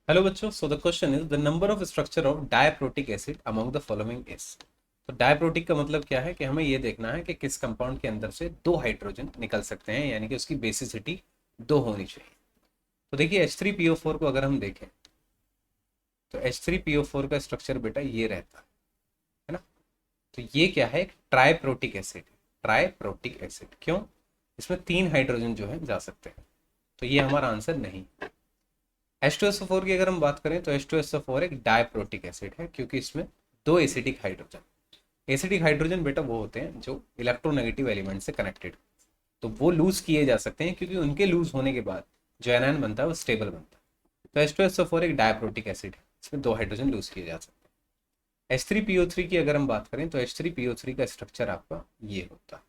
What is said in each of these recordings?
Hello बच्चों, so the question is the number of structure of डायप्रोटिक acid among the following is. तो डायप्रोटिक का मतलब क्या है कि हमें ये देखना है कि किस कंपाउंड के अंदर से दो हाइड्रोजन निकल सकते हैं, यानी कि उसकी बेसिसिटी दो होनी चाहिए। तो देखिए H3PO4 को अगर हम देखें तो H3PO4 का स्ट्रक्चर बेटा ये रहता है ना। तो ये क्या है, एक ट्राइप्रोटिक एसिड। ट्राइप्रोटिक एसिड क्यों? इसमें तीन हाइड्रोजन जो है जा सकते हैं, तो ये हमारा आंसर नहीं। H2SO4 की अगर हम बात करें तो H2SO4 एक डायप्रोटिक एसिड है, क्योंकि इसमें दो एसिडिक हाइड्रोजन। एसिडिक हाइड्रोजन बेटा वो होते हैं जो इलेक्ट्रोनेगेटिव एलिमेंट से कनेक्टेड, तो वो लूज किए जा सकते हैं, क्योंकि उनके लूज होने के बाद जो एनायन बनता है वो स्टेबल बनता है। तो H2SO4 एक डायप्रोटिक एसिड है, इसमें दो हाइड्रोजन लूज किए जा सकते हैं। H3PO3 की अगर हम बात करें तो H3PO3 का स्ट्रक्चर आपका ये होता है।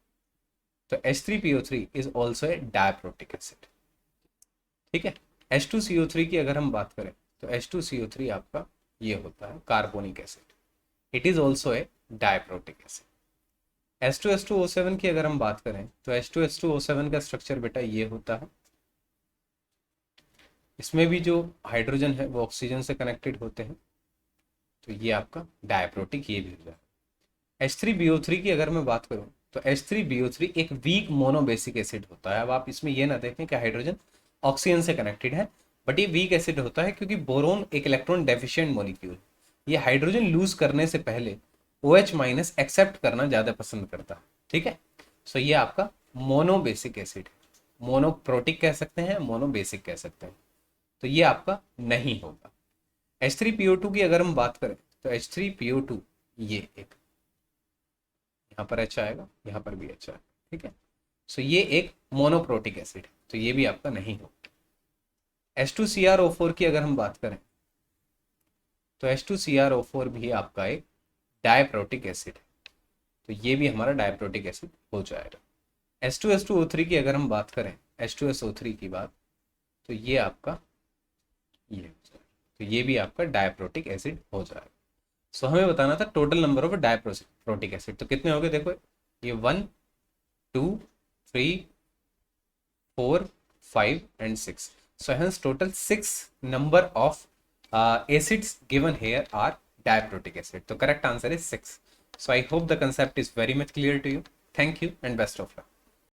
तो H3PO3 is also a डायप्रोटिक acid. ठीक है। H2CO3 की अगर हम बात करें तो H2CO3 आपका ये होता है carbonic acid. It is also a डायप्रोटिक acid. H2S2O7 की अगर हम बात करें तो H2S2O7 का स्ट्रक्चर बेटा ये होता है। इसमें भी जो हाइड्रोजन है वो ऑक्सीजन से कनेक्टेड होते हैं, तो ये आपका डायप्रोटिक ये भी हो जाए। H3BO3 की अगर मैं बात करूं तो H3BO3 एक वीक मोनोबेसिक एसिड होता है। अब आप इसमें ये ना देखें कि हाइड्रोजन ऑक्सीजन से कनेक्टेड है, बट ये वीक एसिड होता है क्योंकि बोरोन एक इलेक्ट्रॉन डेफिशिएंट मॉलिक्यूल, ये हाइड्रोजन लूज करने से पहले OH माइनस एक्सेप्ट करना ज़्यादा पसंद करता है। ठीक है। सो ये आपका मोनोबेसिक एसिड है। मोनोप्रोटिक कह सकते हैं, मोनोबेसिक कह सकते हैं, तो ये आपका नहीं होगा। H3PO2 की अगर हम बात करें तो H3PO2 ये एक, यहाँ पर H आएगा, यहाँ पर भी H आएगा। ठीक है। सो ये एक मोनोप्रोटिक एसिड है, तो ये भी आपका नहीं होगा। H2CrO4 की अगर हम बात करें तो H2CrO4 भी आपका एक डायप्रोटिक एसिड है, तो ये भी हमारा डायप्रोटिक एसिड हो जाएगा। H2S2O3 की अगर हम बात करें, H2SO3 की बात, तो ये आपका ये हो जाएगा, तो ये भी आपका डायप्रोटिक एसिड हो जाएगा। सो हमें बताना था टोटल नंबर ऑफ डायप्रोटिक एसिड, तो कितने हो गए देखो, ये 1 2 3 4 5 and 6. So hence total 6 number of acids given here are diaprotic acid. So correct answer is 6. So I hope the concept is very much clear to you. Thank you and best of luck.